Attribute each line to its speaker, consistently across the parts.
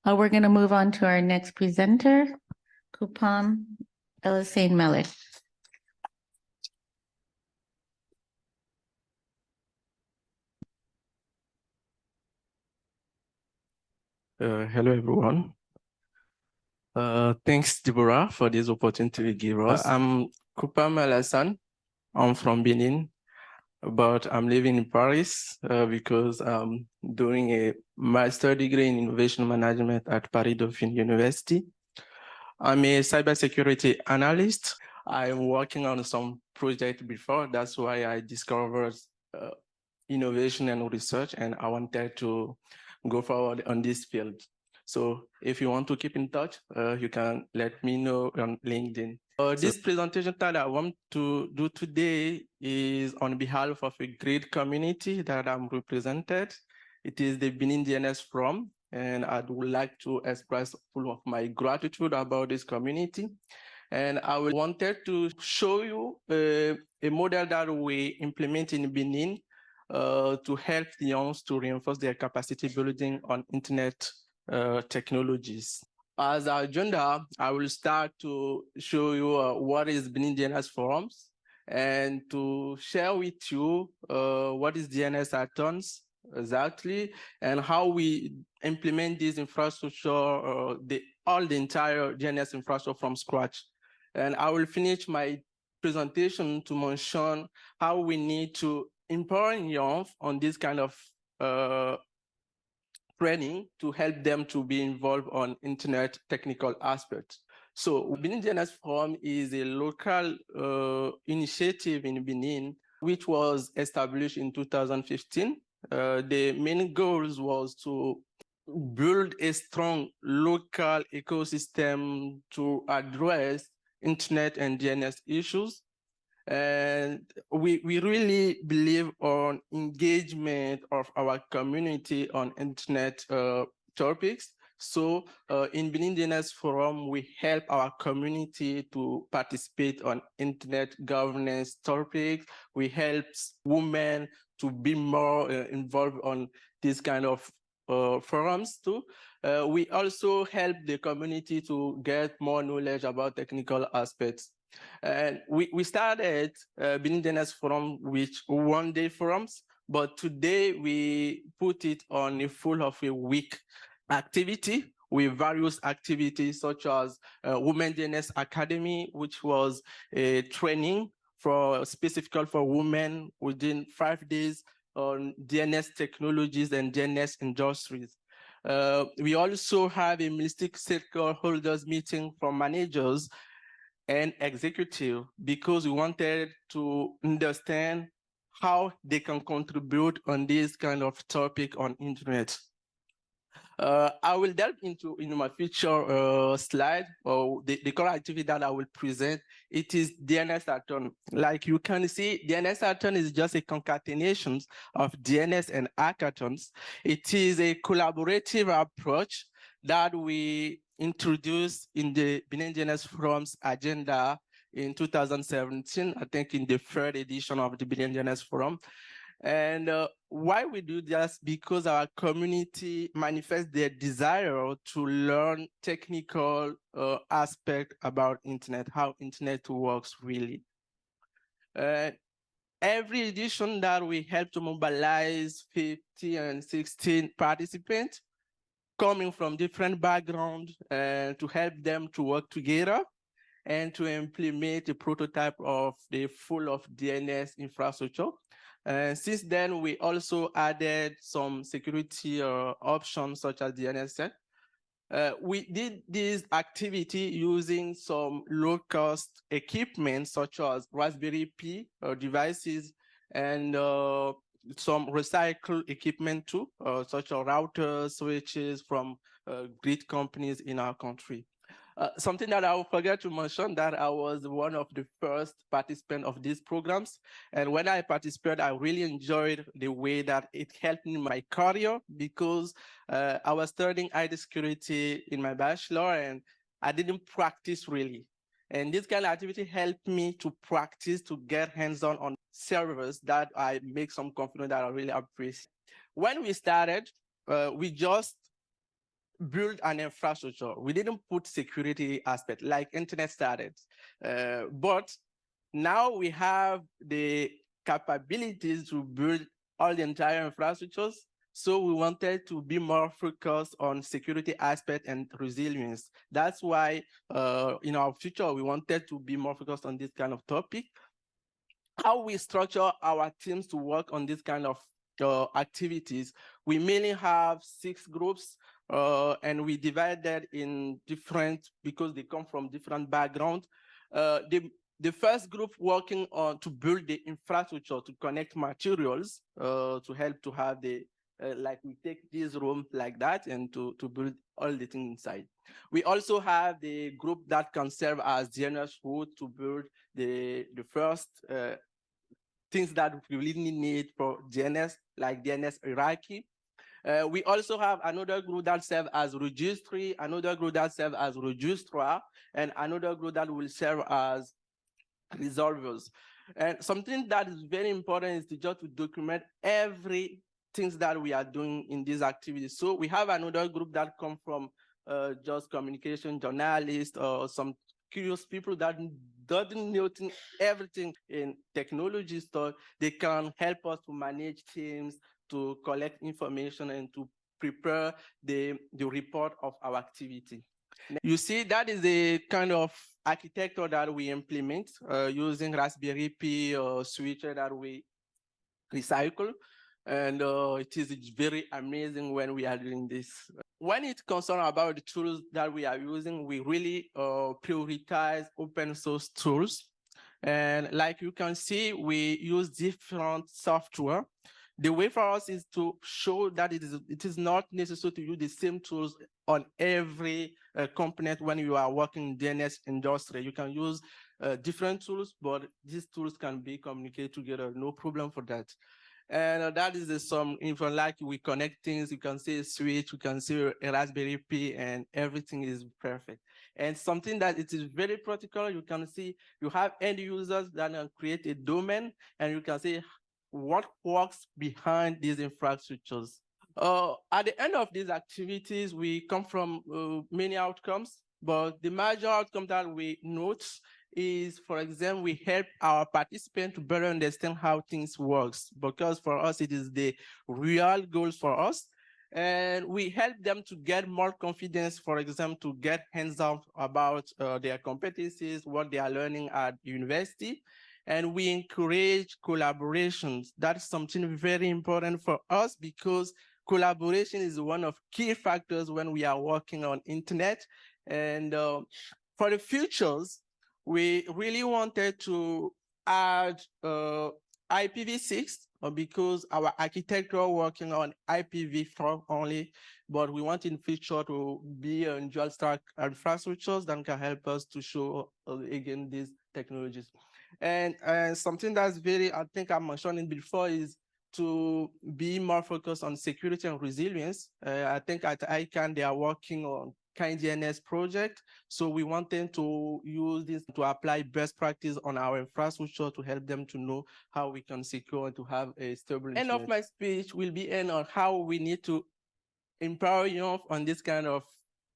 Speaker 1: We're going to move on to our next presenter, Koupam Malik.
Speaker 2: Hello, everyone. Thanks, Deborah, for this opportunity to give us. I'm Koupam Alassane. I'm from Benin, but I'm living in Paris because I'm doing a master degree in innovation management at Paris Dauphine University. I'm a cybersecurity analyst. I'm working on some project before. That's why I discovered innovation and research, and I wanted to go forward on this field. So if you want to keep in touch, you can let me know on LinkedIn. This presentation that I want to do today is on behalf of a great community that I'm represented. It is the Benin DNS Forum, and I would like to express full of my gratitude about this community. And I wanted to show you a model that we implement in Benin to help the youngs to reinforce their capacity building on internet technologies. As our agenda, I will start to show you what is Benin DNS Forums and to share with you what is DNS Atoms exactly and how we implement this infrastructure, all the entire DNS infrastructure from scratch. And I will finish my presentation to mention how we need to empower young on this kind of training to help them to be involved on internet technical aspects. So Benin DNS Forum is a local initiative in Benin, which was established in 2015. The main goals was to build a strong local ecosystem to address internet and DNS issues. And we really believe on engagement of our community on internet topics. So in Benin DNS Forum, we help our community to participate on internet governance topics. We help women to be more involved on this kind of forums too. We also help the community to get more knowledge about technical aspects. And we started Benin DNS Forum with one-day forums, but today we put it on a full of a week activity with various activities such as Women DNS Academy, which was a training specifically for women within 5 days on DNS technologies and DNS industries. We also have a Mystic stakeholders meeting for managers and executive because we wanted to understand how they can contribute on this kind of topic on internet. I will delve into my future slide or the current activity that I will present. It is DNS Atom. Like you can see, DNS Atom is just a concatenation of DNS and hackathons. It is a collaborative approach that we introduced in the Benin DNS Forum's agenda in 2017, I think in the third edition of the Benin DNS Forum. And why we do this? Because our community manifests their desire to learn technical aspect about internet, how internet works really. Every edition that we help to mobilize 50 and 16 participants coming from different backgrounds to help them to work together and to implement a prototype of the full of DNS infrastructure. Since then, we also added some security options such as DNSSEC. We did this activity using some low-cost equipment such as Raspberry Pi devices and some recycled equipment too, such as routers, switches from great companies in our country. Something that I will forget to mention that I was one of the first participants of these programs. And when I participated, I really enjoyed the way that it helped me in my career because I was studying IT security in my bachelor and I didn't practice really. And this kind of activity helped me to practice, to get hands-on on servers that I make some confidence that I really appreciate. When we started, we just build an infrastructure. We didn't put security aspect like internet started, but now we have the capabilities to build all the entire infrastructures. So we wanted to be more focused on security aspect and resilience. That's why in our future, we wanted to be more focused on this kind of topic. How we structure our teams to work on this kind of activities, we mainly have 6 groups, and we divide that in different, because they come from different backgrounds. The first group working on to build the infrastructure to connect materials to help to have the like we take this room like that and to build all the things inside. We also have the group that can serve as DNS route to build the first things that we really need for DNS, like DNS hierarchy. We also have another group that serves as registry, another group that serves as registrar, and another group that will serve as resolvers. And something that is very important is to just to document every things that we are doing in these activities. So we have another group that come from just communication journalists or some curious people that doesn't know everything in technology stuff. They can help us to manage teams, to collect information, and to prepare the report of our activity. You see, that is the kind of architecture that we implement using Raspberry Pi switcher that we recycle. And it is very amazing when we are doing this. When it concerns about the tools that we are using, we really prioritize open source tools. And like you can see, we use different software. The way for us is to show that it is not necessary to use the same tools on every component when you are working in DNS industry. You can use different tools, but these tools can be communicated together, no problem for that. And that is some info, like we connect things, you can see a switch, you can see a Raspberry Pi, and everything is perfect. And something that it is very practical, you can see you have end users that can create a domain, and you can see what works behind these infrastructures. At the end of these activities, we come from many outcomes, but the major outcome that we note is, for example, we help our participants to better understand how things works, because for us, it is the real goals for us. And we help them to get more confidence, for example, to get hands-on about their competencies, what they are learning at university. And we encourage collaborations. That's something very important for us, because collaboration is one of key factors when we are working on internet. And for the futures, we really wanted to add IPv6 because our architecture working on IPv4 only, but we want in future to be on dual stack infrastructures that can help us to show again these technologies. And something that's very, I think I mentioned it before, is to be more focused on security and resilience. I think at ICANN, they are working on DNS project. So we want them to use this to apply best practice on our infrastructure to help them to know how we can secure and to have a stable internet. End of my speech will be end on how we need to empower youth on this kind of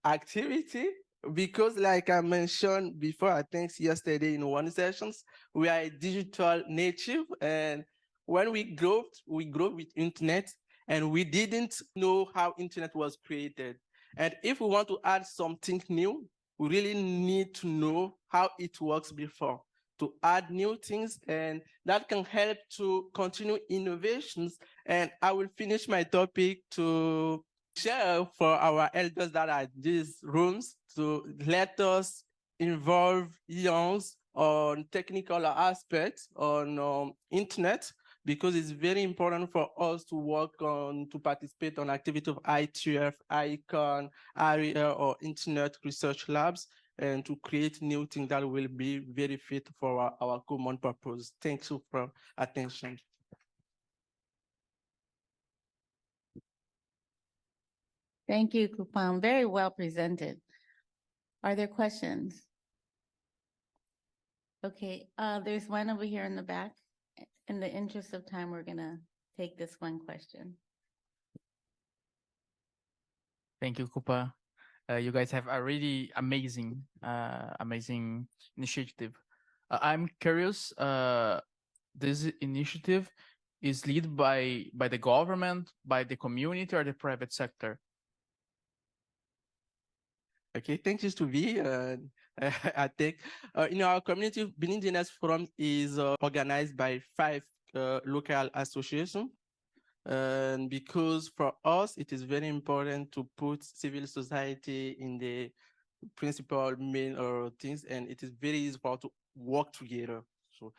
Speaker 2: activity, because like I mentioned before, I think yesterday in one sessions, we are a digital native, and when we grew with internet, and we didn't know how internet was created. And if we want to add something new, we really need to know how it works before to add new things, and that can help to continue innovations. And I will finish my topic to share for our elders that are in these rooms to let us involve youngs on technical aspects on internet, because it's very important for us to work on, to participate on activity of ITF, ICANN, ARIA, or Internet Research Labs, and to create new things that will be very fit for our common purpose. Thank you for attention.
Speaker 1: Thank you, Koupam. Very well presented. Are there questions? Okay, there's one over here in the back. In the interest of time, we're gonna take this one question.
Speaker 3: Thank you, Kupa. You guys have a really amazing initiative. I'm curious. This initiative is led by the government, by the community, or the private sector?
Speaker 2: Okay, thanks to V. I think in our community, Benin Genius Forum is organized by 5 local associations. And because for us, it is very important to put civil society in the principal main things, and it is very easy for us to work together. So,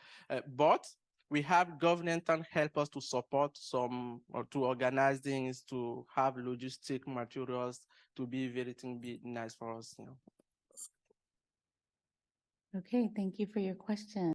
Speaker 2: but we have government and help us to support some or to organize things, to have logistic materials, to be everything be nice for us.
Speaker 1: Okay, thank you for your question.